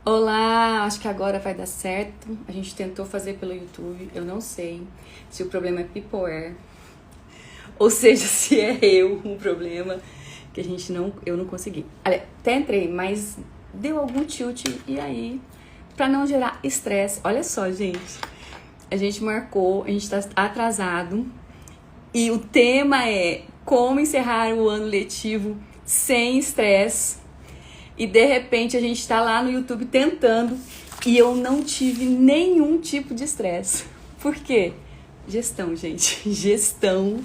Olá, acho que agora vai dar certo. A gente tentou fazer pelo YouTube, eu não sei se o problema é Peopleware, ou seja, se é eu o problema, que eu não consegui. Olha, até entrei, mas deu algum tilt e aí, pra não gerar estresse, olha só, gente, a gente marcou, a gente tá atrasado e o tema é como encerrar o ano letivo sem estresse. E de repente a gente tá lá no YouTube tentando e eu não tive nenhum tipo de estresse. Por quê? Gestão, gente. Gestão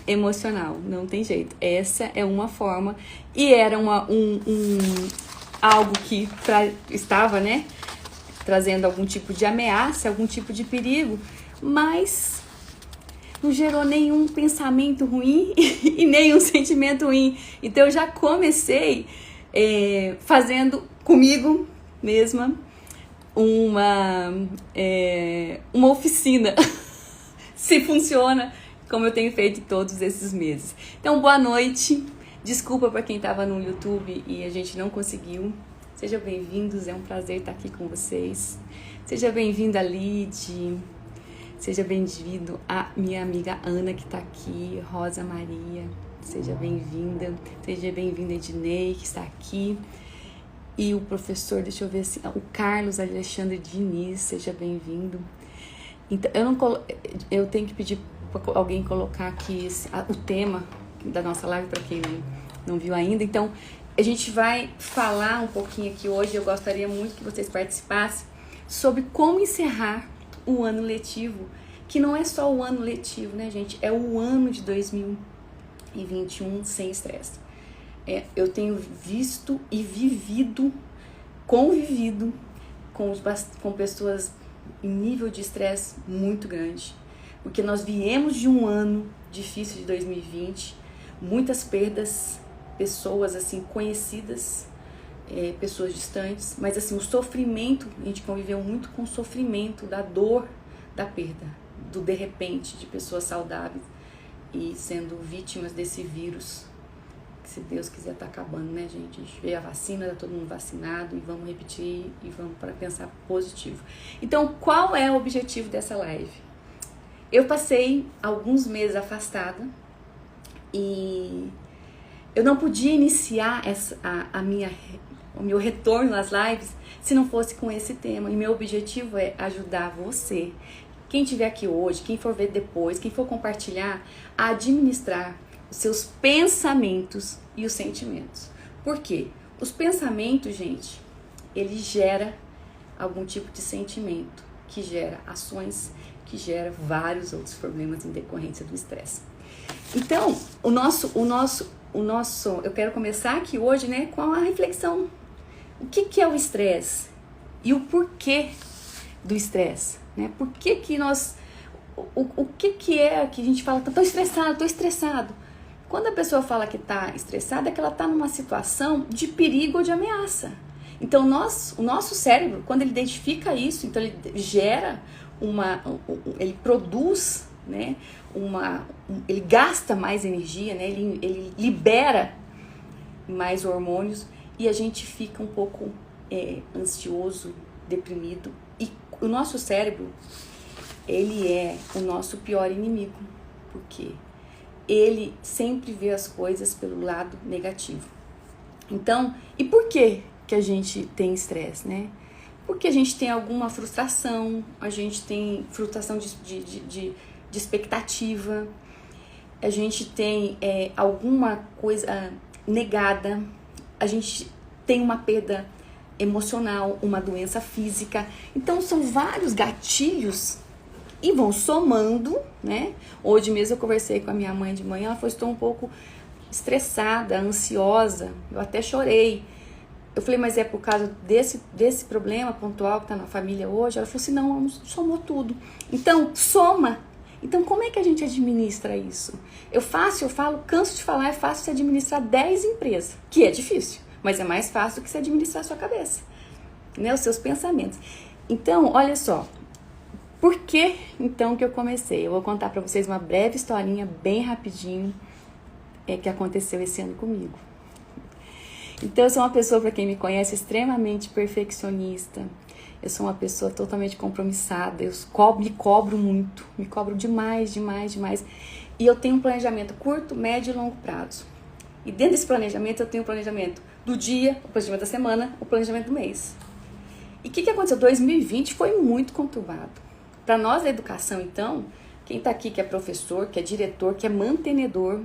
emocional. Não tem jeito. Essa é uma forma. E era algo que estava, né? Trazendo algum tipo de ameaça, algum tipo de perigo. Mas não gerou nenhum pensamento ruim e nenhum sentimento ruim. Então eu já comecei fazendo comigo mesma uma oficina, se funciona como eu tenho feito todos esses meses. Então, boa noite. Desculpa para quem estava no YouTube e a gente não conseguiu. Sejam bem-vindos, é um prazer estar aqui com vocês. Seja bem-vinda, Lid. Seja bem-vindo a minha amiga Ana, que está aqui, Rosa Maria. Seja bem-vinda. Seja bem-vinda, Ednei, que está aqui. E o professor, deixa eu ver assim, o Carlos Alexandre Diniz, seja bem-vindo. Então, eu tenho que pedir para alguém colocar aqui o tema da nossa live, para quem não viu ainda. Então, a gente vai falar um pouquinho aqui hoje, eu gostaria muito que vocês participassem, sobre como encerrar o ano letivo, que não é só o ano letivo, né, gente? É o ano de 2021 sem estresse. Eu tenho visto e convivido com pessoas em nível de estresse muito grande, porque nós viemos de um ano difícil de 2020, muitas perdas, pessoas assim conhecidas, pessoas distantes, mas assim o sofrimento, a gente conviveu muito com o sofrimento da dor da perda, do de repente de pessoas saudáveis e sendo vítimas desse vírus. Se Deus quiser tá acabando, né, gente? A gente veio a vacina, tá todo mundo vacinado e vamos repetir e vamos para pensar positivo. Então, qual é o objetivo dessa live? Eu passei alguns meses afastada e eu não podia iniciar o meu retorno às lives se não fosse com esse tema. E meu objetivo é ajudar você, quem estiver aqui hoje, quem for ver depois, quem for compartilhar, a administrar os seus pensamentos e os sentimentos. Por quê? Os pensamentos, gente, ele gera algum tipo de sentimento, que gera ações, que gera vários outros problemas em decorrência do estresse. Então, eu quero começar aqui hoje, né, com a reflexão. O que é o estresse? E o porquê do estresse, né? Por que nós... O que é que a gente fala, tô estressado. Quando a pessoa fala que está estressada, é que ela está numa situação de perigo ou de ameaça. Então, o nosso cérebro, quando ele identifica isso, então ele gera ele produz, né, ele gasta mais energia, né, ele libera mais hormônios e a gente fica um pouco ansioso, deprimido. E o nosso cérebro, ele é o nosso pior inimigo. Por quê? Ele sempre vê as coisas pelo lado negativo. Então, e por que a gente tem estresse, né? Porque a gente tem alguma frustração, a gente tem frustração de expectativa, a gente tem alguma coisa negada, a gente tem uma perda emocional, uma doença física. Então, são vários gatilhos e vão somando, né? Hoje mesmo eu conversei com a minha mãe de manhã, ela falou, estou um pouco estressada, ansiosa, eu até chorei. Eu falei, mas é por causa desse problema pontual que tá na família hoje? Ela falou assim, não, somou tudo. Então, soma. Então, como é que a gente administra isso? Eu falo, canso de falar, é fácil você administrar 10 empresas, que é difícil, mas é mais fácil que você administrar a sua cabeça, né? Os seus pensamentos. Então, olha só. Por que, então, que eu comecei? Eu vou contar para vocês uma breve historinha, bem rapidinho, que aconteceu esse ano comigo. Então eu sou uma pessoa, para quem me conhece, extremamente perfeccionista. Eu sou uma pessoa totalmente compromissada, me cobro muito, me cobro demais. E eu tenho um planejamento curto, médio e longo prazo. E dentro desse planejamento eu tenho o planejamento do dia, o planejamento da semana, o planejamento do mês. E o que aconteceu? 2020 foi muito conturbado. Para nós da educação, então, quem está aqui que é professor, que é diretor, que é mantenedor,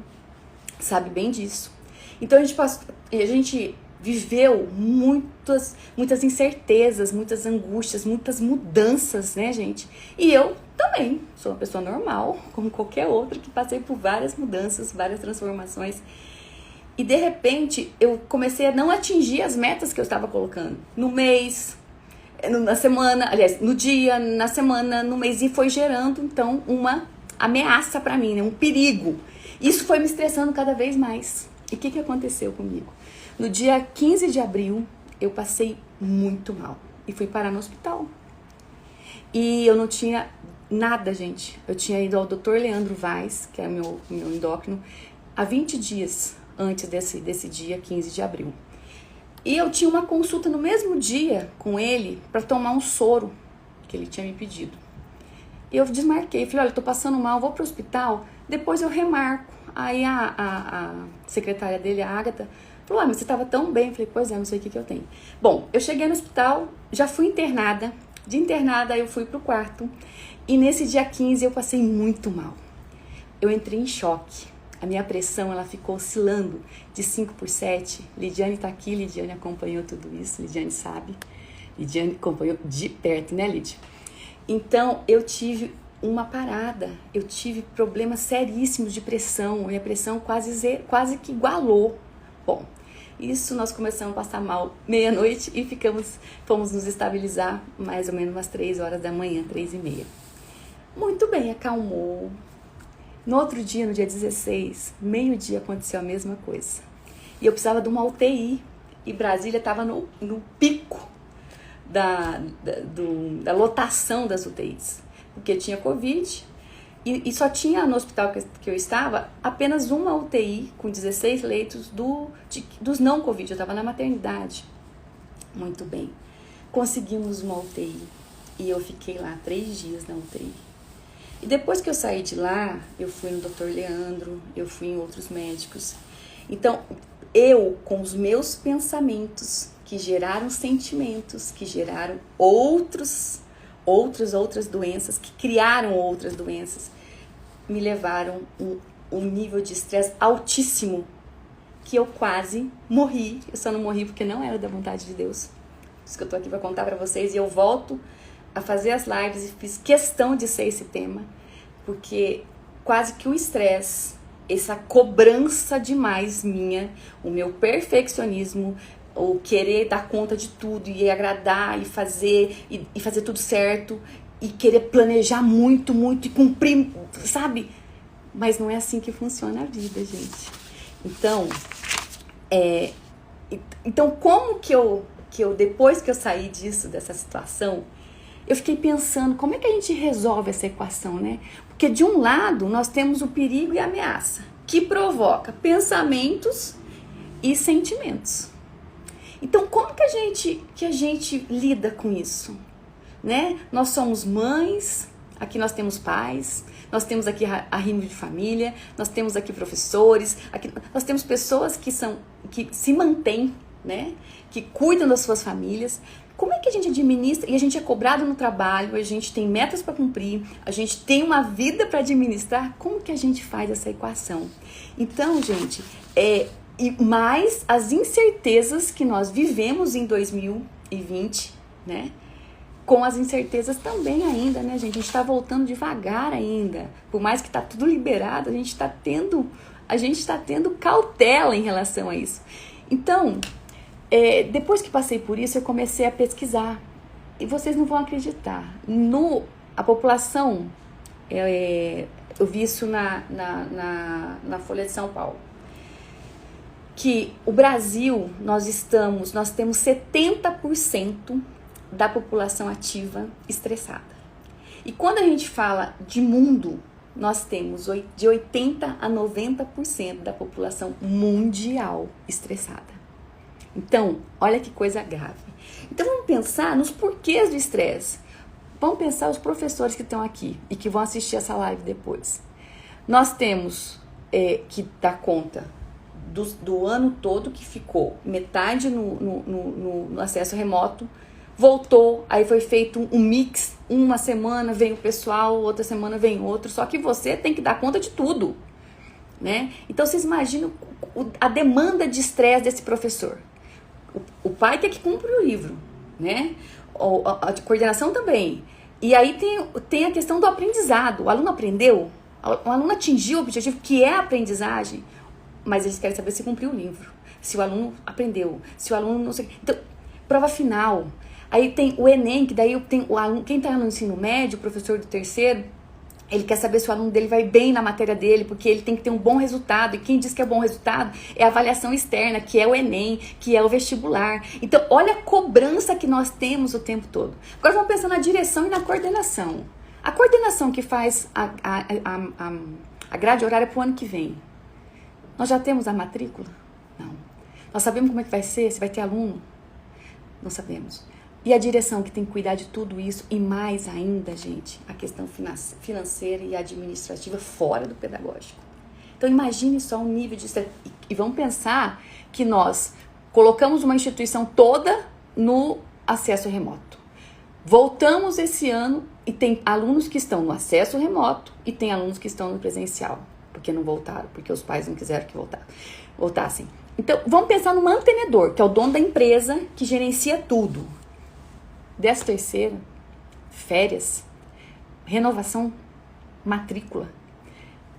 sabe bem disso. Então a gente viveu muitas incertezas, muitas angústias, muitas mudanças, né, gente? E eu também sou uma pessoa normal, como qualquer outra, que passei por várias mudanças, várias transformações. E de repente eu comecei a não atingir as metas que eu estava colocando no mês, na semana, aliás, no dia, na semana, no mês, e foi gerando então uma ameaça para mim, né? Um perigo. Isso foi me estressando cada vez mais. E o que aconteceu comigo? No dia 15 de abril, eu passei muito mal e fui parar no hospital. E eu não tinha nada, gente. Eu tinha ido ao Dr. Leandro Vaz, que é meu endócrino, há 20 dias antes desse dia 15 de abril. E eu tinha uma consulta no mesmo dia com ele para tomar um soro que ele tinha me pedido. E eu desmarquei, falei, olha, eu tô passando mal, vou pro hospital, depois eu remarco. Aí a secretária dele, a Agatha, falou, mas você tava tão bem. Eu falei, pois é, não sei o que eu tenho. Bom, eu cheguei no hospital, já fui internada. De internada eu fui pro quarto. E nesse dia 15 eu passei muito mal. Eu entrei em choque. A minha pressão, ela ficou oscilando de 5/7. Lidiane tá aqui, Lidiane acompanhou tudo isso, Lidiane sabe. Lidiane acompanhou de perto, né, Lidia? Então, eu tive uma parada, eu tive problemas seríssimos de pressão, minha pressão quase que igualou. Bom, isso nós começamos a passar mal meia-noite e fomos nos estabilizar mais ou menos umas 3 horas da manhã, 3:30. Muito bem, acalmou. No outro dia, no dia 16, meio-dia, aconteceu a mesma coisa. E eu precisava de uma UTI. E Brasília estava no pico da lotação das UTIs. Porque tinha Covid e só tinha no hospital que eu estava apenas uma UTI com 16 leitos dos não Covid. Eu estava na maternidade. Muito bem. Conseguimos uma UTI. E eu fiquei lá 3 dias na UTI. E depois que eu saí de lá, eu fui no Dr. Leandro, eu fui em outros médicos. Então, eu, com os meus pensamentos, que geraram sentimentos, que geraram outras doenças, que criaram outras doenças, me levaram um nível de estresse altíssimo, que eu quase morri. Eu só não morri porque não era da vontade de Deus. Isso que eu tô aqui para contar para vocês, e eu volto a fazer as lives e fiz questão de ser esse tema, porque quase que o estresse, essa cobrança demais minha, o meu perfeccionismo, o querer dar conta de tudo e agradar e fazer tudo certo e querer planejar muito e cumprir, sabe? Mas não é assim que funciona a vida, gente. Então como que eu depois que eu saí dessa situação, eu fiquei pensando, como é que a gente resolve essa equação, né? Porque de um lado, nós temos o perigo e a ameaça, que provoca pensamentos e sentimentos. Então, como que a gente lida com isso, né? Nós somos mães, aqui nós temos pais, nós temos aqui arrimo de família, nós temos aqui professores, aqui nós temos pessoas que se mantêm, né? Que cuidam das suas famílias. Como é que a gente administra? E a gente é cobrado no trabalho, a gente tem metas para cumprir, a gente tem uma vida para administrar. Como que a gente faz essa equação? Então, gente, e mais as incertezas que nós vivemos em 2020, né? Com as incertezas também ainda, né, gente? A gente está voltando devagar ainda. Por mais que tá tudo liberado, a gente está tendo cautela em relação a isso. Então, depois que passei por isso, eu comecei a pesquisar. E vocês não vão acreditar. A população, eu vi isso na Folha de São Paulo, que o Brasil, nós temos 70% da população ativa estressada. E quando a gente fala de mundo, nós temos de 80% a 90% da população mundial estressada. Então, olha que coisa grave. Então, vamos pensar nos porquês do estresse. Vamos pensar os professores que estão aqui e que vão assistir essa live depois. Nós temos que dar conta do ano todo que ficou metade no acesso remoto, voltou, aí foi feito um mix, uma semana vem o pessoal, outra semana vem outro, só que você tem que dar conta de tudo, né? Então vocês imaginam a demanda de estresse desse professor. O pai tem que cumprir o livro, né? A coordenação também. E aí tem a questão do aprendizado. O aluno aprendeu, o aluno atingiu o objetivo, que é a aprendizagem, mas eles querem saber se cumpriu o livro, se o aluno aprendeu, se o aluno não sei. Então, prova final. Aí tem o Enem, que daí tem o aluno, quem está no ensino médio, o professor do terceiro, ele quer saber se o aluno dele vai bem na matéria dele, porque ele tem que ter um bom resultado. E quem diz que é bom resultado é a avaliação externa, que é o Enem, que é o vestibular. Então, olha a cobrança que nós temos o tempo todo. Agora vamos pensar na direção e na coordenação. A coordenação que faz a grade horária para o ano que vem. Nós já temos a matrícula? Não. Nós sabemos como é que vai ser? Se vai ter aluno? Não sabemos. E a direção que tem que cuidar de tudo isso, e mais ainda, gente, a questão financeira e administrativa fora do pedagógico. Então imagine só um nível de estresse. E vamos pensar que nós colocamos uma instituição toda no acesso remoto. Voltamos esse ano e tem alunos que estão no acesso remoto e tem alunos que estão no presencial, porque não voltaram, porque os pais não quiseram que voltassem. Então vamos pensar no mantenedor, que é o dono da empresa que gerencia tudo. 13º, férias, renovação, matrícula,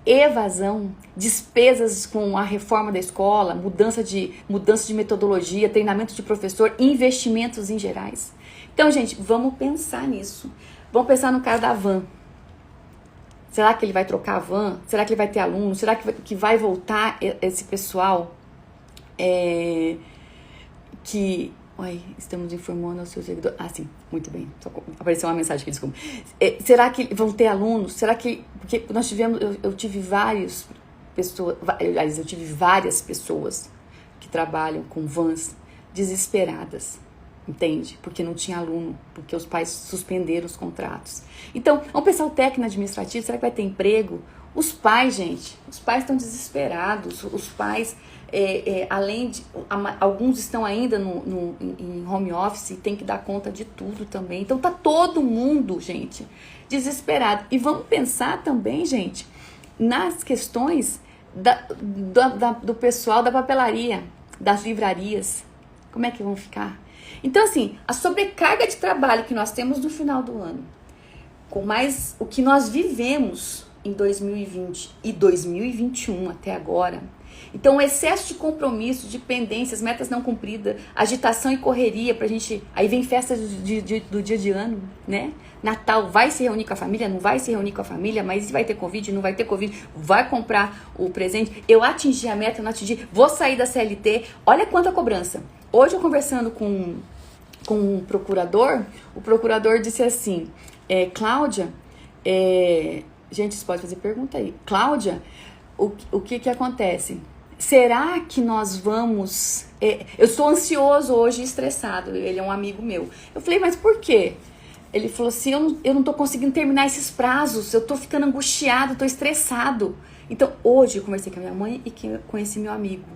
evasão, despesas com a reforma da escola, mudança de metodologia, treinamento de professor, investimentos em gerais. Então, gente, vamos pensar nisso. Vamos pensar no cara da van. Será que ele vai trocar a van? Será que ele vai ter aluno? Será que vai voltar esse pessoal que... Oi, estamos informando aos seus seguidores. Ah, sim, muito bem. Só apareceu uma mensagem aqui, desculpa. Será que vão ter alunos? Será que... Porque nós tivemos... Eu tive várias pessoas... Aliás, eu tive várias pessoas que trabalham com vans desesperadas. Entende? Porque não tinha aluno. Porque os pais suspenderam os contratos. Então, vamos pensar o técnico administrativo. Será que vai ter emprego? Os pais, gente. Os pais estão desesperados. Os pais... além de alguns estão ainda em home office e tem que dar conta de tudo também. Então tá todo mundo, gente, desesperado. E vamos pensar também, gente, nas questões do pessoal da papelaria, das livrarias. Como é que vão ficar? Então, assim, a sobrecarga de trabalho que nós temos no final do ano, com mais o que nós vivemos em 2020 e 2021 até agora. Então, o excesso de compromisso, de pendências, metas não cumpridas, agitação e correria pra gente... Aí vem festa do dia de ano, né? Natal, vai se reunir com a família? Não vai se reunir com a família? Mas vai ter Covid? Não vai ter Covid? Vai comprar o presente? Eu atingi a meta, não atingi? Vou sair da CLT? Olha quanta cobrança. Hoje, eu conversando com um procurador, o procurador disse assim, Cláudia... gente, você pode fazer pergunta aí. Cláudia, o que acontece? Será que nós vamos... eu estou ansioso hoje e estressado. Ele é um amigo meu. Eu falei, mas por quê? Ele falou assim, eu não estou conseguindo terminar esses prazos. Eu estou ficando angustiado, estou estressado. Então, hoje eu conversei com a minha mãe e conheci meu amigo.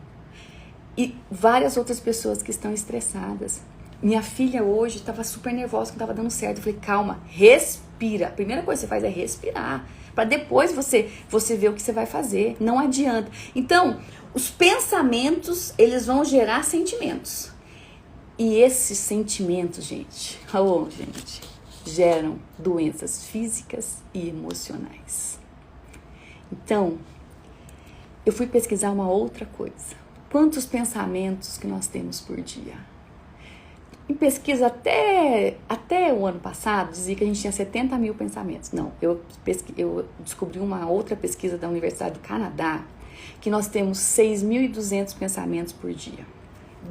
E várias outras pessoas que estão estressadas. Minha filha hoje estava super nervosa, que não estava dando certo. Eu falei, calma, respira. A primeira coisa que você faz é respirar. Para depois você ver o que você vai fazer. Não adianta. Então, os pensamentos, eles vão gerar sentimentos. E esses sentimentos, gente, geram doenças físicas e emocionais. Então, eu fui pesquisar uma outra coisa. Quantos pensamentos que nós temos por dia? Em pesquisa até o ano passado, dizia que a gente tinha 70 mil pensamentos. Não, eu descobri uma outra pesquisa da Universidade do Canadá, que nós temos 6.200 pensamentos por dia.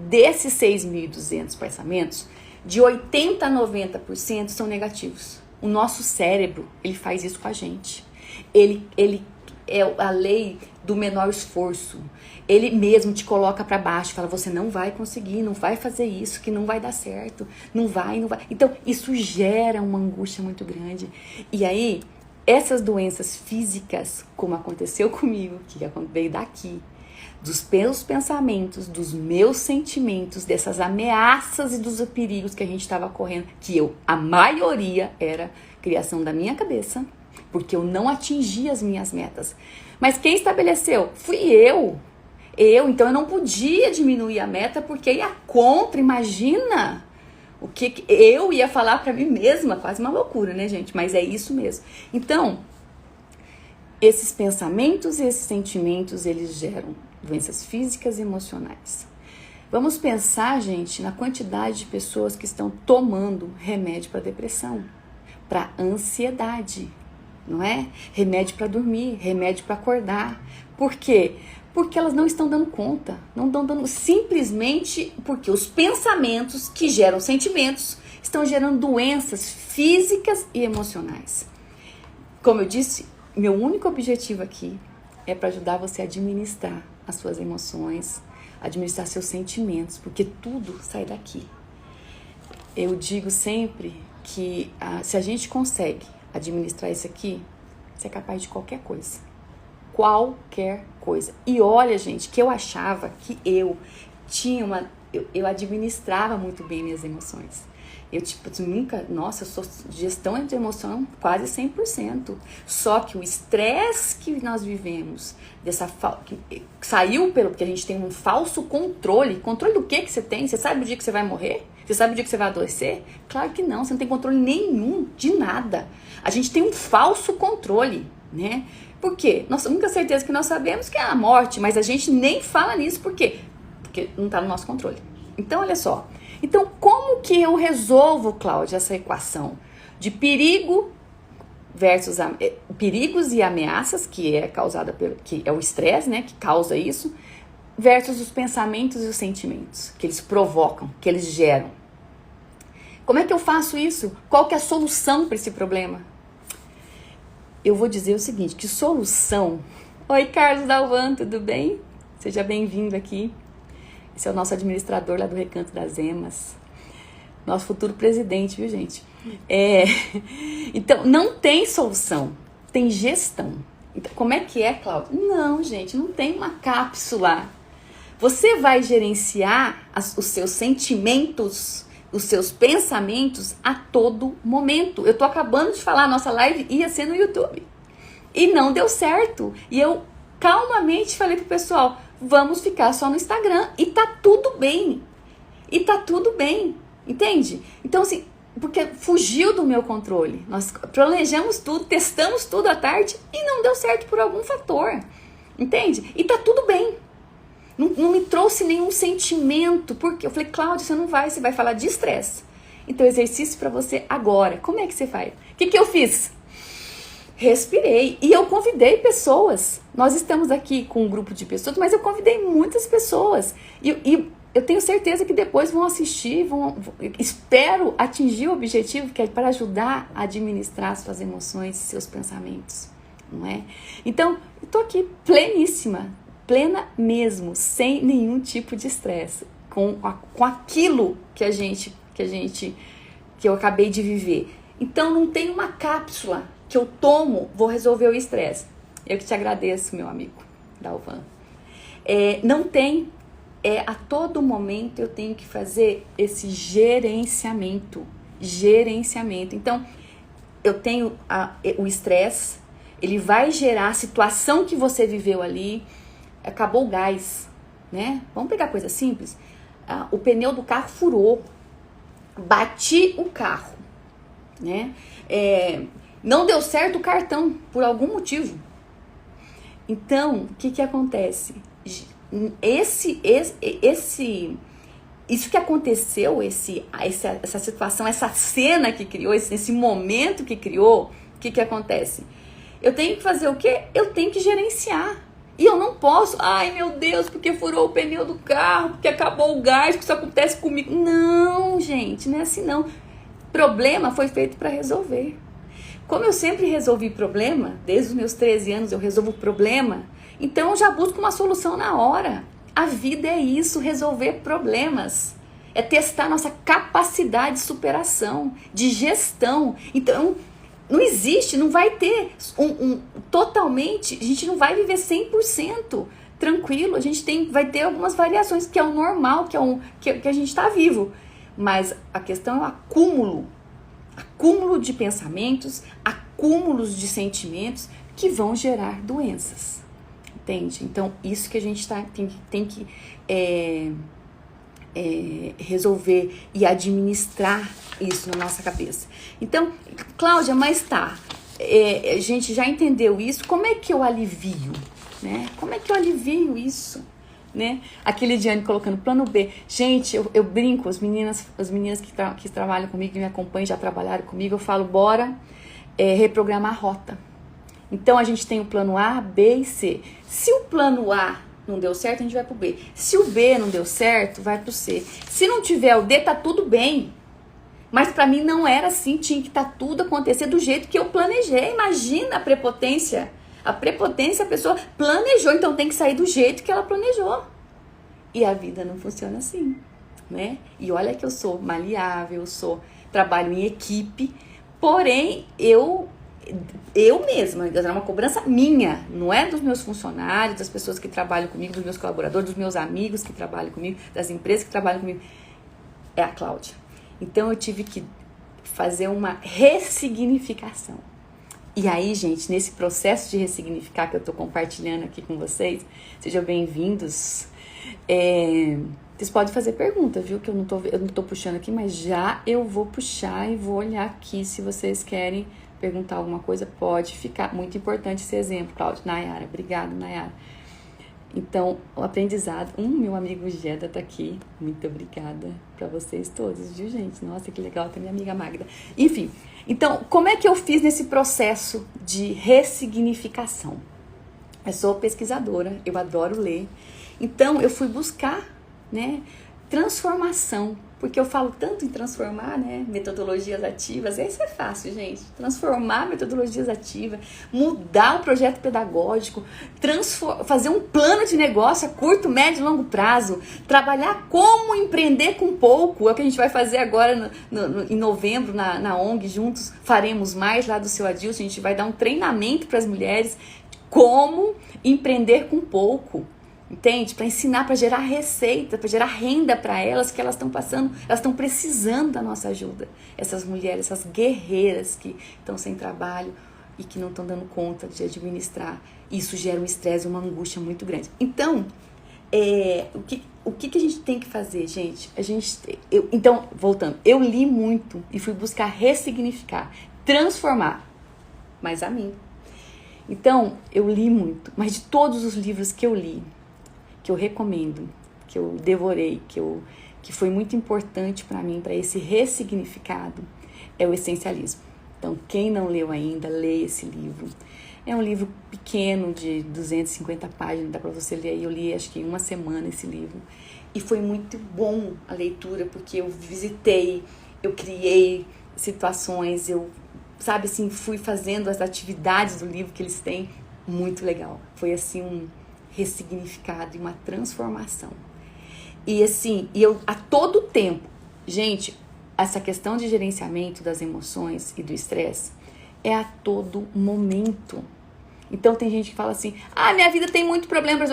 Desses 6.200 pensamentos, de 80% a 90% são negativos. O nosso cérebro, ele faz isso com a gente. Ele é a lei do menor esforço. Ele mesmo te coloca para baixo, fala, você não vai conseguir, não vai fazer isso, que não vai dar certo, não vai. Então, isso gera uma angústia muito grande. E aí, essas doenças físicas, como aconteceu comigo, que veio daqui, dos meus pensamentos, dos meus sentimentos, dessas ameaças e dos perigos que a gente estava correndo, que a maioria era criação da minha cabeça, porque eu não atingi as minhas metas. Mas quem estabeleceu? Fui eu. Então eu não podia diminuir a meta porque ia contra, imagina o que eu ia falar para mim mesma, quase uma loucura, né, gente? Mas é isso mesmo. Então, esses pensamentos e esses sentimentos, eles geram doenças físicas e emocionais. Vamos pensar, gente, na quantidade de pessoas que estão tomando remédio para depressão, para ansiedade, não é? Remédio para dormir, remédio para acordar. Por quê? Porque elas não estão dando conta, não estão dando, simplesmente porque os pensamentos que geram sentimentos estão gerando doenças físicas e emocionais. Como eu disse, meu único objetivo aqui é para ajudar você a administrar as suas emoções, administrar seus sentimentos, porque tudo sai daqui. Eu digo sempre que se a gente consegue administrar isso aqui, você é capaz de qualquer coisa. Qualquer coisa. E olha, gente, que eu achava que eu administrava muito bem minhas emoções. Eu nunca, nossa, eu sou gestão de emoção quase 100%. Só que o estresse que nós vivemos, que saiu porque a gente tem um falso controle. Controle do que você tem? Você sabe o dia que você vai morrer? Você sabe o dia que você vai adoecer? Claro que não, você não tem controle nenhum de nada. A gente tem um falso controle, né? Por quê? Nossa única certeza que nós sabemos que é a morte, mas a gente nem fala nisso, por quê? Porque não está no nosso controle. Então, olha só. Então, como que eu resolvo, Cláudia, essa equação de perigo versus perigos e ameaças, que é causada que é o estresse, né, que causa isso, versus os pensamentos e os sentimentos que eles provocam, que eles geram. Como é que eu faço isso? Qual que é a solução para esse problema? Eu vou dizer o seguinte, que solução... Oi, Carlos Dalvan, tudo bem? Seja bem-vindo aqui. Esse é o nosso administrador lá do Recanto das Emas. Nosso futuro presidente, viu, gente? Então, não tem solução, tem gestão. Então, como é que é, Cláudia? Não, gente, não tem uma cápsula. Você vai gerenciar os seus sentimentos, os seus pensamentos a todo momento. Eu tô acabando de falar, a nossa live ia ser no YouTube. E não deu certo. E eu calmamente falei pro pessoal, vamos ficar só no Instagram. E tá tudo bem. E tá tudo bem. Entende? Então, assim, porque fugiu do meu controle. Nós planejamos tudo, testamos tudo à tarde e não deu certo por algum fator. Entende? E tá tudo bem. Não me trouxe nenhum sentimento, porque eu falei, Cláudia, você vai falar de estresse. Então, exercício para você agora. Como é que você faz? O que eu fiz? Respirei e eu convidei pessoas. Nós estamos aqui com um grupo de pessoas, mas eu convidei muitas pessoas. E eu tenho certeza que depois vão assistir, espero atingir o objetivo, que é para ajudar a administrar suas emoções, seus pensamentos, não é? Então, eu tô aqui pleníssima. Plena mesmo, sem nenhum tipo de estresse, com aquilo que eu acabei de viver. Então não tem uma cápsula que eu tomo, vou resolver o estresse. Eu que te agradeço, meu amigo Dalvan. Não tem, a todo momento eu tenho que fazer esse gerenciamento. Então, eu tenho o estresse, ele vai gerar a situação que você viveu ali. Acabou o gás, né? Vamos pegar coisa simples. O pneu do carro furou. Bati o carro, né? Não deu certo o cartão, por algum motivo. Então, o que acontece? Isso que aconteceu, essa situação, essa cena que criou, esse momento que criou, o que acontece? Eu tenho que fazer o quê? Eu tenho que gerenciar. E eu não posso, ai meu Deus, porque furou o pneu do carro, porque acabou o gás, porque isso acontece comigo. Não, gente, não é assim não. Problema foi feito para resolver. Como eu sempre resolvi problema, desde os meus 13 anos eu resolvo problema, então eu já busco uma solução na hora. A vida é isso, resolver problemas. É testar nossa capacidade de superação, de gestão. Então, não existe, não vai ter totalmente, a gente não vai viver 100% tranquilo, a gente vai ter algumas variações, que é o normal, que a gente está vivo. Mas a questão é o acúmulo de pensamentos, acúmulos de sentimentos que vão gerar doenças, entende? Então, isso que a gente tem que resolver e administrar isso na nossa cabeça. Então, Cláudia, mas a gente já entendeu isso, como é que eu alivio, né? Como é que eu alivio isso, né? Aquele Lidiane colocando plano B. Gente, eu brinco, as meninas que trabalham comigo, que me acompanham, já trabalharam comigo, eu falo, bora reprogramar a rota. Então, a gente tem o plano A, B e C. Se o plano A não deu certo, a gente vai pro B. Se o B não deu certo, vai pro C. Se não tiver o D, tá tudo bem. Mas pra mim não era assim, tinha que tudo acontecer do jeito que eu planejei. Imagina a prepotência. A prepotência, a pessoa planejou, então tem que sair do jeito que ela planejou. E a vida não funciona assim, né? E olha que eu sou maleável, trabalho em equipe, porém eu mesma, é uma cobrança minha, não é dos meus funcionários, das pessoas que trabalham comigo, dos meus colaboradores, dos meus amigos que trabalham comigo, das empresas que trabalham comigo. É a Cláudia. Então eu tive que fazer uma ressignificação. E aí, gente, nesse processo de ressignificar que eu tô compartilhando aqui com vocês, sejam bem-vindos. Vocês podem fazer pergunta, viu? Que eu não tô puxando aqui, mas já eu vou puxar e vou olhar aqui. Se vocês querem perguntar alguma coisa, pode ficar. Muito importante esse exemplo, Cláudia. Nayara, obrigada, Nayara. Então, o aprendizado. Meu amigo Geda tá aqui. Muito obrigada pra vocês todos, viu, gente? Nossa, que legal, tem minha amiga Magda. Enfim, então, como é que eu fiz nesse processo de ressignificação? Eu sou pesquisadora, eu adoro ler. Então, eu fui buscar, né, transformação. Porque eu falo tanto em transformar, né, metodologias ativas. Isso é fácil, gente. Transformar metodologias ativas, mudar o projeto pedagógico, fazer um plano de negócio a curto, médio e longo prazo, trabalhar como empreender com pouco. É o que a gente vai fazer agora em novembro na ONG, juntos faremos mais lá do seu Adilson. A gente vai dar um treinamento para as mulheres como empreender com pouco. Entende? Para ensinar, para gerar receita, para gerar renda para elas, que elas estão passando, elas estão precisando da nossa ajuda. Essas mulheres, essas guerreiras que estão sem trabalho e que não estão dando conta de administrar. Isso gera um estresse, uma angústia muito grande. Então, o que a gente tem que fazer, gente? Então, voltando, eu li muito e fui buscar ressignificar, transformar, mas a mim. Então, eu li muito, mas de todos os livros que eu li, que eu recomendo, que eu devorei, que foi muito importante para mim, para esse ressignificado, é o Essencialismo. Então, quem não leu ainda, leia esse livro. É um livro pequeno, de 250 páginas, dá para você ler aí. Eu li, acho que em uma semana esse livro. E foi muito bom a leitura, porque eu visitei, eu criei situações, fui fazendo as atividades do livro que eles têm. Muito legal. Foi assim um ressignificado e uma transformação. E assim, eu a todo tempo, gente, essa questão de gerenciamento das emoções e do estresse é a todo momento. Então tem gente que fala assim, minha vida tem muito problema.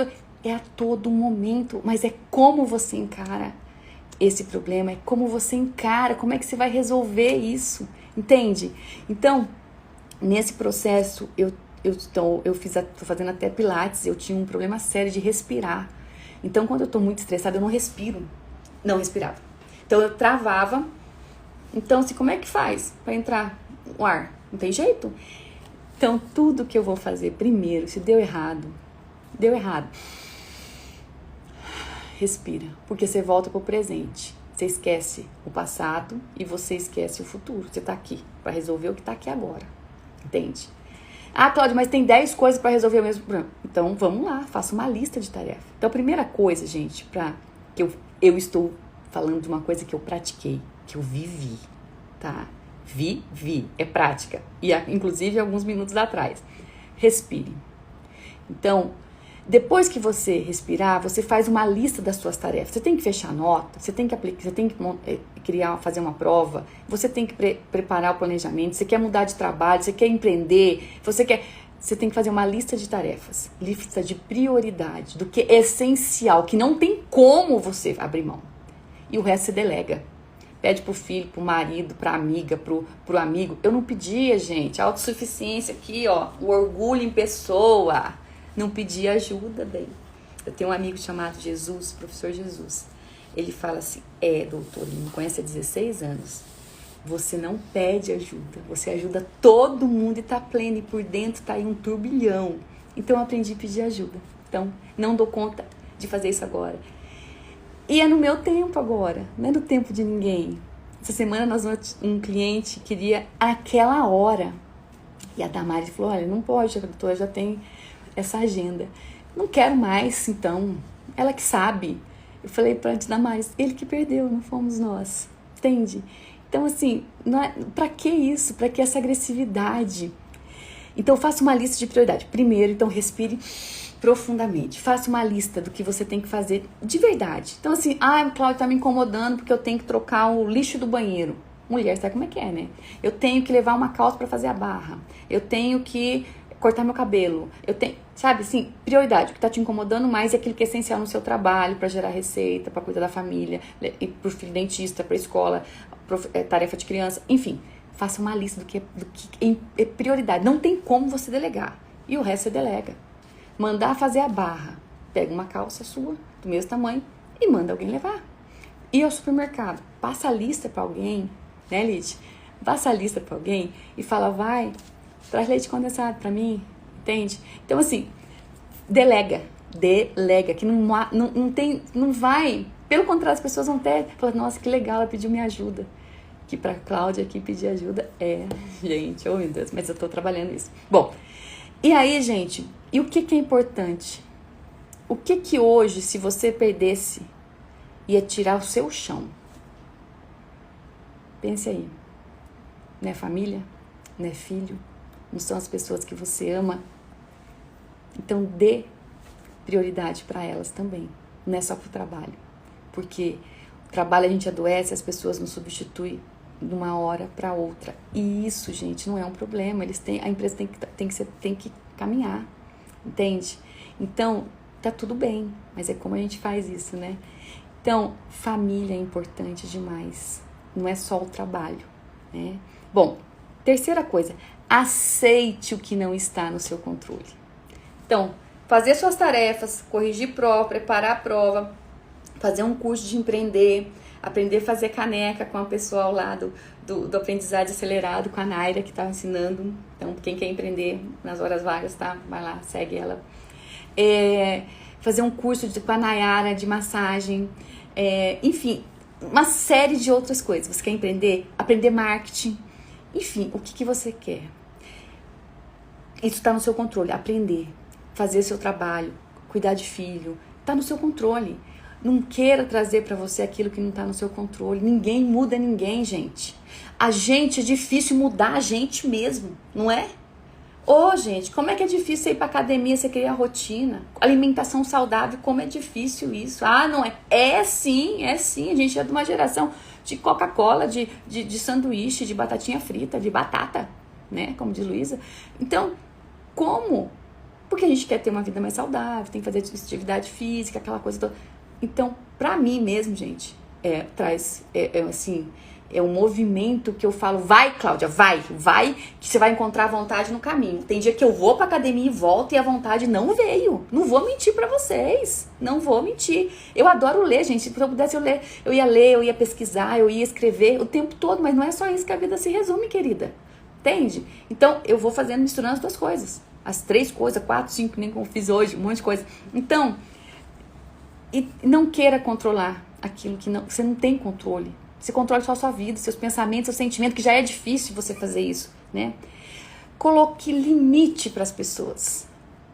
É a todo momento, mas é como você encara esse problema, é como você encara, como é que você vai resolver isso, entende? Então, nesse processo, tô fazendo até pilates, eu tinha um problema sério de respirar. Então, quando eu tô muito estressada, eu não respirava. Então, eu travava. Então, assim, como é que faz para entrar o ar? Não tem jeito? Então, tudo que eu vou fazer primeiro, se deu errado, respira, porque você volta pro presente. Você esquece o passado e você esquece o futuro. Você tá aqui para resolver o que tá aqui agora, entende? Cláudia, mas tem 10 coisas para resolver o mesmo problema. Então, vamos lá, faça uma lista de tarefas. Então, a primeira coisa, gente, que eu estou falando de uma coisa que eu pratiquei, que eu vivi, tá? Vi. É prática. E inclusive alguns minutos atrás. Respire. Então, depois que você respirar, você faz uma lista das suas tarefas. Você tem que fechar nota, você tem que aplicar, você tem que fazer uma prova, você tem que preparar o planejamento, você quer mudar de trabalho, você quer empreender, você tem que fazer uma lista de tarefas, lista de prioridade, do que é essencial, que não tem como você abrir mão. E o resto você delega. Pede pro filho, pro marido, pra amiga, pro amigo. Eu não pedia, gente, autossuficiência aqui, ó, o orgulho em pessoa. Não pedir ajuda, bem. Eu tenho um amigo chamado Jesus, professor Jesus. Ele fala assim, doutor, ele me conhece há 16 anos. Você não pede ajuda, você ajuda todo mundo e tá pleno. E por dentro tá aí um turbilhão. Então eu aprendi a pedir ajuda. Então, não dou conta de fazer isso agora. E é no meu tempo agora, não é no tempo de ninguém. Essa semana um cliente queria aquela hora. E a Damares falou, olha, não pode, doutora, já tem essa agenda. Não quero mais, então. Ela que sabe. Eu falei pra Damares, ele que perdeu, não fomos nós. Entende? Então, assim, pra que isso? Pra que essa agressividade? Então, faça uma lista de prioridade. Primeiro, então, respire profundamente. Faça uma lista do que você tem que fazer de verdade. Então, assim, o Cláudio tá me incomodando porque eu tenho que trocar o lixo do banheiro. Mulher, sabe como é que é, né? Eu tenho que levar uma calça pra fazer a barra. Eu tenho que cortar meu cabelo. Eu tenho, sabe, assim, prioridade. O que tá te incomodando mais é aquilo que é essencial no seu trabalho, pra gerar receita, pra cuidar da família, ir pro filho dentista, pra escola, tarefa de criança, enfim. Faça uma lista do que é prioridade. Não tem como você delegar. E o resto você delega. Mandar fazer a barra. Pega uma calça sua, do mesmo tamanho, e manda alguém levar. Ir ao supermercado. Passa a lista pra alguém, né, Lid? Passa a lista pra alguém e fala, vai, traz leite condensado pra mim, entende? Então, assim, delega, que não vai, pelo contrário, as pessoas vão ter, falar, nossa, que legal, ela pediu minha ajuda. Que pra Cláudia aqui pedir ajuda gente, oh meu Deus, mas eu tô trabalhando isso. Bom, e aí, gente, e o que é importante? O que hoje, se você perdesse, ia tirar o seu chão? Pense aí. Não é família? Não é filho? Não são as pessoas que você ama? Então dê prioridade para elas também. Não é só pro trabalho. Porque o trabalho a gente adoece, as pessoas nos substituem de uma hora para outra. E isso, gente, não é um problema. A empresa tem que caminhar. Entende? Então, tá tudo bem. Mas é como a gente faz isso, né? Então, família é importante demais. Não é só o trabalho, né? Bom, terceira coisa, aceite o que não está no seu controle. Então, fazer suas tarefas, corrigir prova, preparar a prova, fazer um curso de empreender, aprender a fazer caneca com a pessoal lá do aprendizagem acelerado, com a Naira, que estava ensinando. Então, quem quer empreender nas horas vagas, tá? Vai lá, segue ela. Fazer um curso com a Nayara de massagem, enfim, uma série de outras coisas. Você quer empreender? Aprender marketing. Enfim, o que você quer? Isso está no seu controle. Aprender, fazer seu trabalho, cuidar de filho. Está no seu controle. Não queira trazer para você aquilo que não está no seu controle. Ninguém muda ninguém, gente. A gente, é difícil mudar a gente mesmo, não é? Gente, como é que é difícil você ir pra academia, você criar rotina? Alimentação saudável, como é difícil isso? Não é? É sim. A gente é de uma geração de Coca-Cola, de sanduíche, de batatinha frita, de batata, né? Como diz Luísa. Então, como? Porque a gente quer ter uma vida mais saudável, tem que fazer atividade física, aquela coisa toda. Então, pra mim mesmo, gente, é um movimento que eu falo, vai, Cláudia, vai, que você vai encontrar a vontade no caminho. Tem dia que eu vou pra academia e volto e a vontade não veio. Não vou mentir pra vocês, não vou mentir. Eu adoro ler, gente, se eu pudesse eu ia pesquisar, eu ia escrever o tempo todo, mas não é só isso que a vida se resume, querida. Entende? Então, eu vou fazendo, misturando as duas coisas. As 3 coisas, 4, 5, nem como fiz hoje, um monte de coisa. Então, e não queira controlar aquilo que você não tem controle. Você controla só a sua vida, seus pensamentos, seu sentimento, que já é difícil você fazer isso, né? Coloque limite para as pessoas.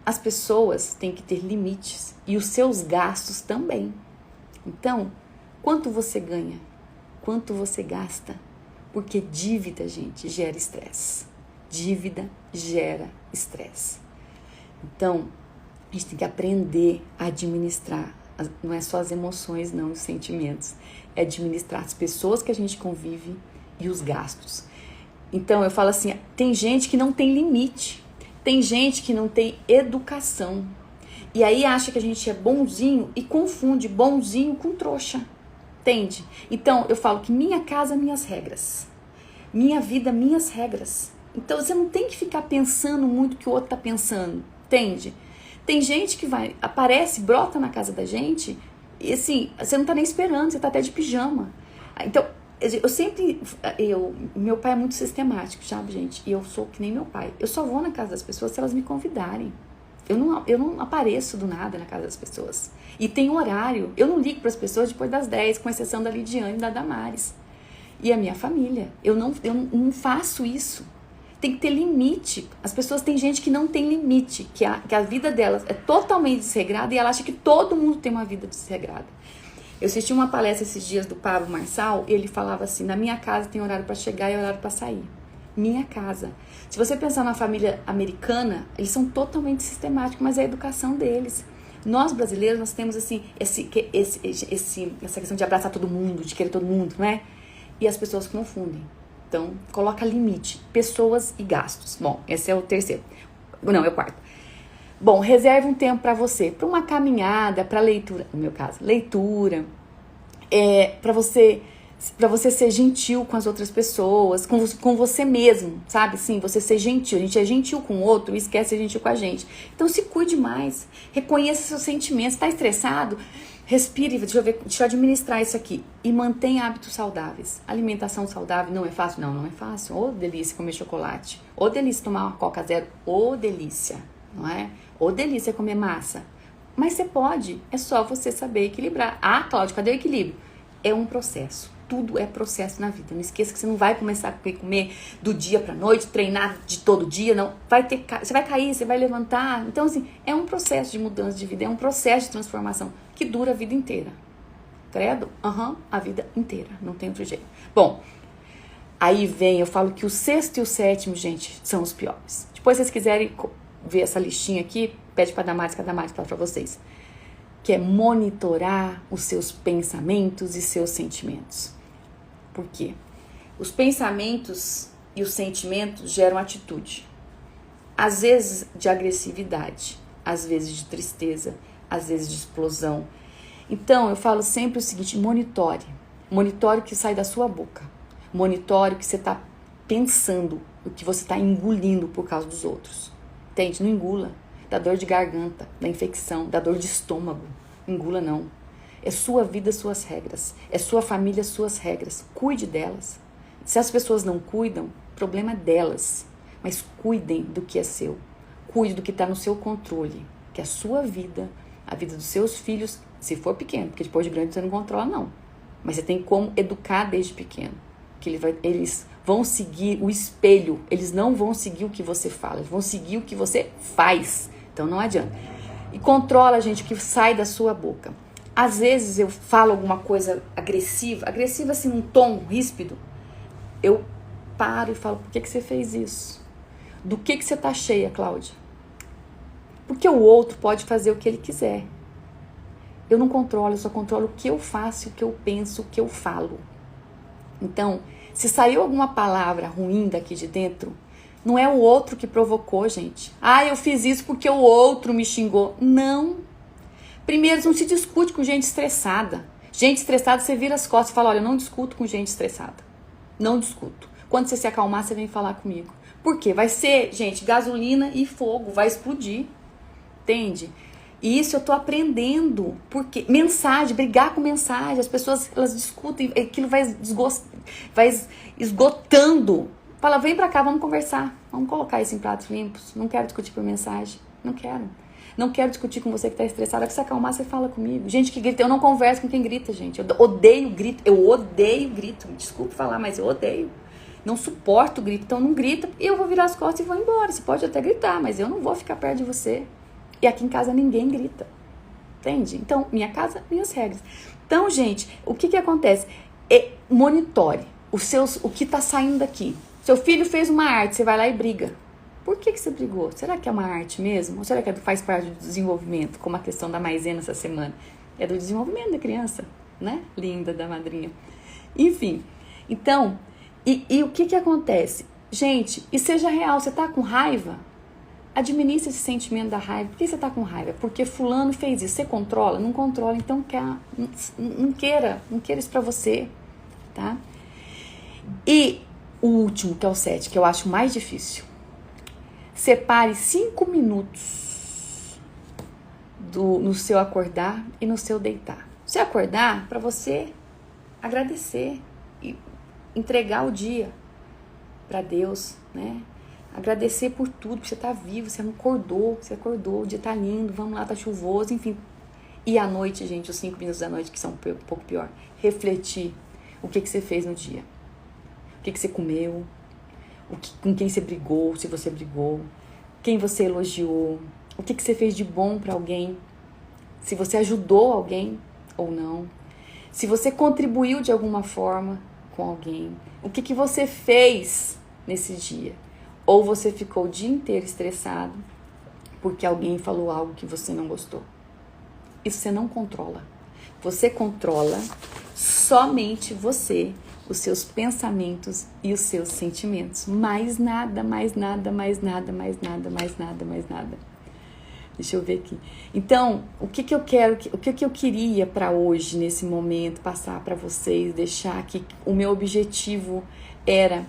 As pessoas têm que ter limites e os seus gastos também. Então, quanto você ganha? Quanto você gasta? Porque dívida, gente, gera estresse. Dívida gera estresse. Então, a gente tem que aprender a administrar. Não é só as emoções, não, os sentimentos. É administrar as pessoas que a gente convive e os gastos. Então, eu falo assim, tem gente que não tem limite. Tem gente que não tem educação. E aí acha que a gente é bonzinho e confunde bonzinho com trouxa. Entende? Então, eu falo que minha casa, minhas regras. Minha vida, minhas regras. Então, você não tem que ficar pensando muito o que o outro tá pensando. Entende? Tem gente que aparece, brota na casa da gente e assim, você não tá nem esperando, você tá até de pijama. Então, meu pai é muito sistemático, sabe, gente? E eu sou que nem meu pai. Eu só vou na casa das pessoas se elas me convidarem. Eu não apareço do nada na casa das pessoas. E tem horário. Eu não ligo para as pessoas depois das 10, com exceção da Lidiane e da Damares. E a minha família. Eu não faço isso. Tem que ter limite. As pessoas, tem gente que não tem limite, que a vida delas é totalmente desregrada e ela acha que todo mundo tem uma vida desregrada. Eu assisti uma palestra esses dias do Pablo Marçal e ele falava assim, na minha casa tem horário para chegar e horário para sair. Minha casa. Se você pensar na família americana, eles são totalmente sistemáticos, mas é a educação deles. Nós brasileiros, nós temos assim, essa questão de abraçar todo mundo, de querer todo mundo, não é? E as pessoas confundem. Então, coloca limite, pessoas e gastos. Bom, esse é o terceiro. Não, é o quarto. Bom, reserve um tempo para você, para uma caminhada, para leitura, no meu caso, leitura, para você ser gentil com as outras pessoas, com você mesmo, sabe? Sim, você ser gentil. A gente é gentil com o outro e esquece de ser gentil com a gente. Então, se cuide mais, reconheça seus sentimentos. Está estressado? Respire, deixa eu administrar isso aqui. E mantenha hábitos saudáveis. Alimentação saudável não é fácil? Não, não é fácil. Ô, delícia comer chocolate. Ô, delícia tomar uma Coca Zero. Ô, delícia, não é? Ô, delícia comer massa. Mas você pode, é só você saber equilibrar. Ah, Cláudia, cadê o equilíbrio? É um processo. Tudo é processo na vida. Não esqueça que você não vai começar a comer do dia pra noite, treinar de todo dia, não. Você vai cair, você vai levantar. Então, assim, é um processo de mudança de vida, é um processo de transformação que dura a vida inteira. Credo? A vida inteira. Não tem outro jeito. Bom, aí eu falo que o sexto e o sétimo, gente, são os piores. Depois, se vocês quiserem ver essa listinha aqui, pede pra Damares, que a Damares fala pra vocês. Que é monitorar os seus pensamentos e seus sentimentos. Por quê? Os pensamentos e os sentimentos geram atitude. Às vezes de agressividade, às vezes de tristeza, às vezes de explosão. Então, eu falo sempre o seguinte, monitore. Monitore o que sai da sua boca. Monitore o que você está pensando, o que você está engolindo por causa dos outros. Entende? Não engula. Dá dor de garganta, da infecção, da dor de estômago. Engula não. É sua vida, suas regras. É sua família, suas regras. Cuide delas. Se as pessoas não cuidam, problema é delas. Mas cuidem do que é seu. Cuide do que está no seu controle. Que é a sua vida, a vida dos seus filhos, se for pequeno. Porque depois de grande você não controla, não. Mas você tem como educar desde pequeno. Que eles vão seguir o espelho. Eles não vão seguir o que você fala. Eles vão seguir o que você faz. Então não adianta. E controla, gente, o que sai da sua boca. Às vezes eu falo alguma coisa agressiva assim, num tom ríspido. Eu paro e falo, por que você fez isso? Do que você tá cheia, Cláudia? Porque o outro pode fazer o que ele quiser. Eu não controlo, eu só controlo o que eu faço, o que eu penso, o que eu falo. Então, se saiu alguma palavra ruim daqui de dentro, não é o outro que provocou, gente. Ah, eu fiz isso porque o outro me xingou. Não. Primeiro, não se discute com gente estressada. Gente estressada, você vira as costas e fala, olha, eu não discuto com gente estressada. Não discuto. Quando você se acalmar, você vem falar comigo. Por quê? Vai ser, gente, gasolina e fogo. Vai explodir. Entende? E isso eu tô aprendendo. Porque mensagem, brigar com mensagem. As pessoas, elas discutem. Aquilo vai esgotando. Fala, vem pra cá, vamos conversar. Vamos colocar isso em pratos limpos. Não quero discutir por mensagem. Não quero. Não quero discutir com você que tá estressada. Que se acalmar, você fala comigo. Gente que grita, eu não converso com quem grita, gente. Eu odeio grito. Eu odeio grito. Me desculpe falar, mas eu odeio. Não suporto grito. Então não grita. E eu vou virar as costas e vou embora. Você pode até gritar, mas eu não vou ficar perto de você. E aqui em casa ninguém grita. Entende? Então, minha casa, minhas regras. Então, gente, o que acontece? Monitore. o que tá saindo daqui. Seu filho fez uma arte, você vai lá e briga. Por que você brigou? Será que é uma arte mesmo? Ou será que faz parte do desenvolvimento, como a questão da maisena essa semana? É do desenvolvimento da criança, né? Linda, da madrinha. Enfim, então, e o que acontece? Gente, e seja real, você tá com raiva? Administre esse sentimento da raiva. Por que você tá com raiva? Porque fulano fez isso. Você controla? Não controla, então não queira isso pra você, tá? E o último, que é o 7, que eu acho mais difícil. Separe 5 minutos no seu acordar e no seu deitar. Se acordar, para você agradecer e entregar o dia para Deus, né? Agradecer por tudo, porque você tá vivo, você acordou, o dia tá lindo, vamos lá, tá chuvoso, enfim. E à noite, gente, os 5 minutos da noite, que são um pouco pior, refletir o que você fez no dia. O que você comeu, com quem você brigou, se você brigou, quem você elogiou, o que você fez de bom para alguém, se você ajudou alguém ou não, se você contribuiu de alguma forma com alguém, o que você fez nesse dia, ou você ficou o dia inteiro estressado porque alguém falou algo que você não gostou. Isso você não controla. Você controla somente você, os seus pensamentos e os seus sentimentos. Mais nada, mais nada, mais nada, mais nada, mais nada, mais nada. Deixa eu ver aqui. Então, o que eu queria para hoje, nesse momento, passar para vocês, deixar aqui, o meu objetivo era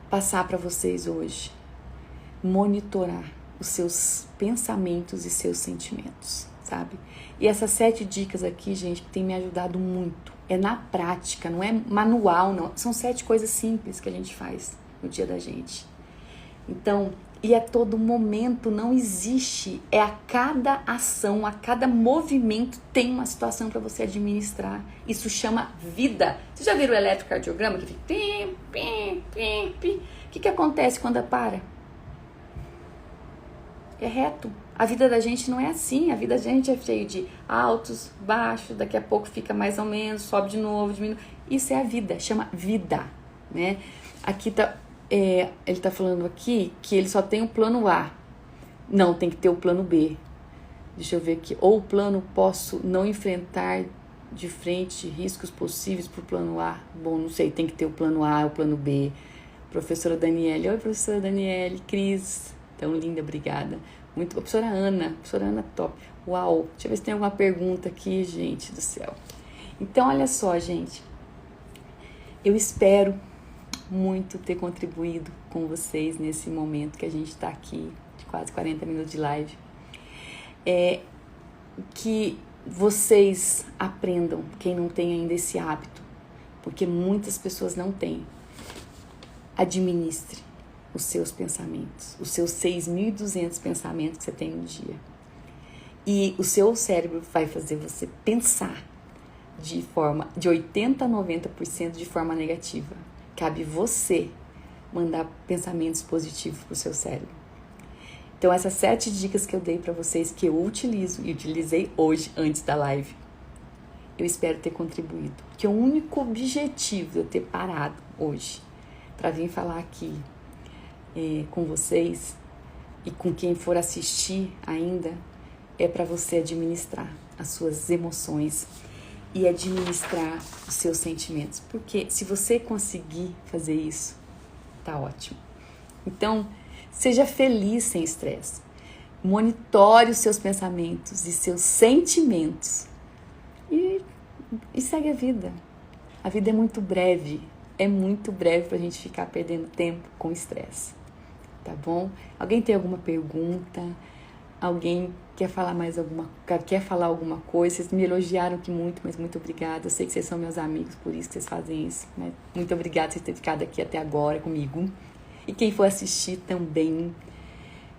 passar para vocês hoje, monitorar os seus pensamentos e seus sentimentos, sabe? E essas 7 dicas aqui, gente, tem me ajudado muito. É na prática, não é manual, não. São 7 coisas simples que a gente faz no dia da gente. Então, e a todo momento, não existe. É a cada ação, a cada movimento tem uma situação para você administrar. Isso chama vida. Vocês já viram o eletrocardiograma que fica pim, pim, pim, pim? O que acontece quando para? É reto. A vida da gente não é assim. A vida da gente é cheia de altos, baixos, daqui a pouco fica mais ou menos, sobe de novo, diminui. Isso é a vida, chama vida, né? Aqui tá, ele tá falando aqui que ele só tem o plano A. Não, tem que ter o plano B. Deixa eu ver aqui. Ou o plano posso não enfrentar de frente riscos possíveis pro plano A. Bom, não sei, tem que ter o plano A, o plano B. Professora Daniele. Oi, professora Daniele. Cris. Tão linda, obrigada. Muito. Professora Ana top. Uau, deixa eu ver se tem alguma pergunta aqui, gente do céu. Então, olha só, gente. Eu espero muito ter contribuído com vocês nesse momento que a gente está aqui, de quase 40 minutos de live. Que vocês aprendam, quem não tem ainda esse hábito, porque muitas pessoas não têm. Administre os seus pensamentos, os seus 6.200 pensamentos que você tem no dia. E o seu cérebro vai fazer você pensar de 80% a 90% de forma negativa. Cabe você mandar pensamentos positivos para o seu cérebro. Então, essas 7 dicas que eu dei para vocês, que eu utilizo e utilizei hoje, antes da live, eu espero ter contribuído. Porque o único objetivo de eu ter parado hoje para vir falar aqui com vocês e com quem for assistir ainda, é para você administrar as suas emoções e administrar os seus sentimentos. Porque se você conseguir fazer isso, tá ótimo. Então, seja feliz sem estresse. Monitore os seus pensamentos e seus sentimentos. E segue a vida. A vida é muito breve. É muito breve pra gente ficar perdendo tempo com estresse. Tá bom? Alguém tem alguma pergunta? Alguém quer falar alguma coisa? Vocês me elogiaram aqui muito, mas muito obrigada. Eu sei que vocês são meus amigos, por isso que vocês fazem isso. Né? Muito obrigada por vocês terem ficado aqui até agora comigo. E quem for assistir também,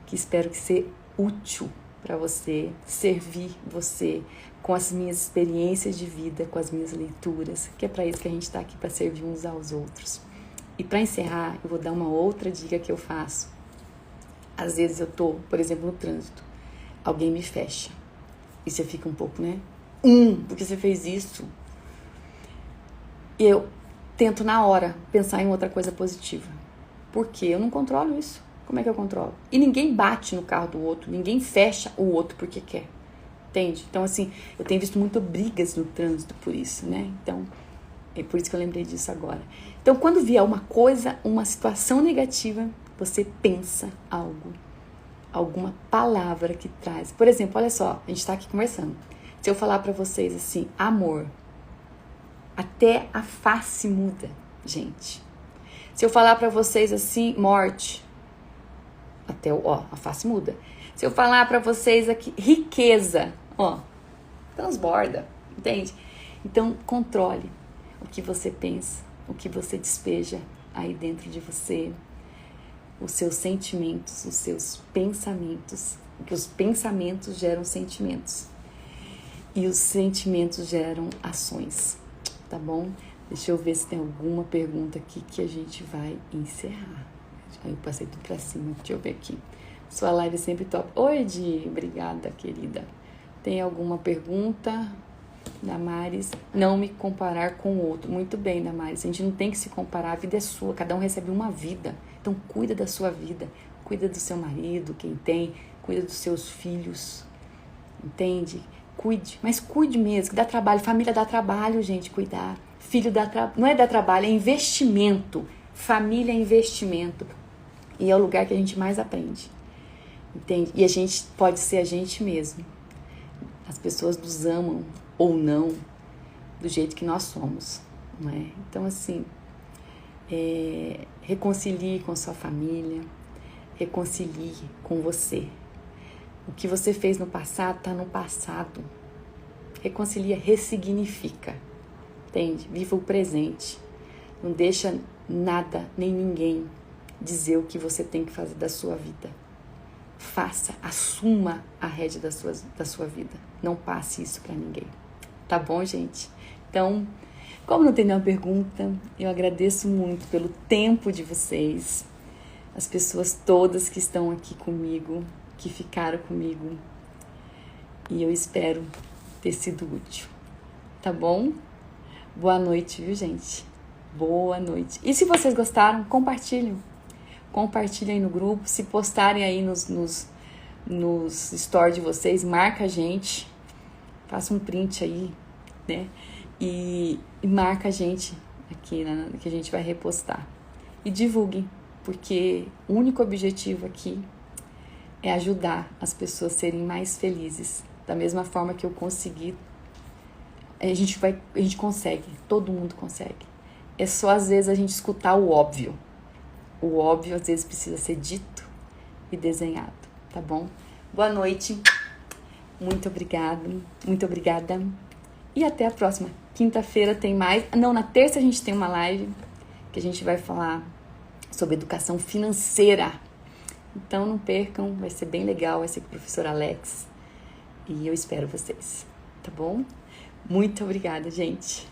que espero que seja útil para você, servir você com as minhas experiências de vida, com as minhas leituras, que é para isso que a gente está aqui, para servir uns aos outros. E para encerrar, eu vou dar uma outra dica que eu faço. Às vezes eu tô, por exemplo, no trânsito, alguém me fecha. E você fica um pouco, né? Porque você fez isso? eu tento na hora pensar em outra coisa positiva. Porque eu não controlo isso. Como é que eu controlo? E ninguém bate no carro do outro, ninguém fecha o outro porque quer. Entende? Então, assim, eu tenho visto muitas brigas no trânsito por isso, né? Então, é por isso que eu lembrei disso agora. Então, quando vier uma coisa, uma situação negativa, você pensa algo, alguma palavra que traz. Por exemplo, olha só, a gente tá aqui conversando. Se eu falar pra vocês assim, amor, até a face muda, gente. Se eu falar pra vocês assim, morte, até a face muda. Se eu falar pra vocês aqui, riqueza, transborda, entende? Então, controle o que você pensa, o que você despeja aí dentro de você, os seus sentimentos, os seus pensamentos, porque os pensamentos geram sentimentos e os sentimentos geram ações, tá bom? Deixa eu ver se tem alguma pergunta aqui que a gente vai encerrar. Eu passei tudo pra cima, deixa eu ver aqui. Sua live é sempre top. Oi, Di, obrigada, querida. Tem alguma pergunta? Damares, não me comparar com o outro. Muito bem, Damares, a gente não tem que se comparar, a vida é sua, cada um recebe uma vida. Então cuida da sua vida, cuida do seu marido, quem tem, cuida dos seus filhos, entende? Cuide, mas cuide mesmo, que dá trabalho, família dá trabalho, gente, cuidar. Filho dá trabalho, não é dar trabalho, é investimento. Família é investimento. E é o lugar que a gente mais aprende, entende? E a gente pode ser a gente mesmo. As pessoas nos amam ou não do jeito que nós somos, não é? Então, assim, reconcilie com sua família, reconcilie com você. O que você fez no passado está no passado. Reconcilia, ressignifica, entende? Viva o presente. Não deixa nada, nem ninguém dizer o que você tem que fazer da sua vida. Faça, assuma a rédea da sua vida. Não passe isso para ninguém. Tá bom, gente? Então, como não tem nenhuma pergunta, eu agradeço muito pelo tempo de vocês, as pessoas todas que estão aqui comigo, que ficaram comigo, e eu espero ter sido útil. Tá bom? Boa noite, viu, gente? Boa noite. E se vocês gostaram, compartilhem. Compartilhem no grupo, se postarem aí nos stories de vocês, marca a gente, faça um print aí, né? E marca a gente aqui, que a gente vai repostar. E divulguem, porque o único objetivo aqui é ajudar as pessoas a serem mais felizes. Da mesma forma que eu consegui, a gente consegue, todo mundo consegue. É só às vezes a gente escutar o óbvio. O óbvio às vezes precisa ser dito e desenhado, tá bom? Boa noite, muito obrigada e até a próxima. Quinta-feira tem mais, não, na terça a gente tem uma live que a gente vai falar sobre educação financeira. Então não percam, vai ser bem legal, vai ser com o professor Alex e eu espero vocês, tá bom? Muito obrigada, gente.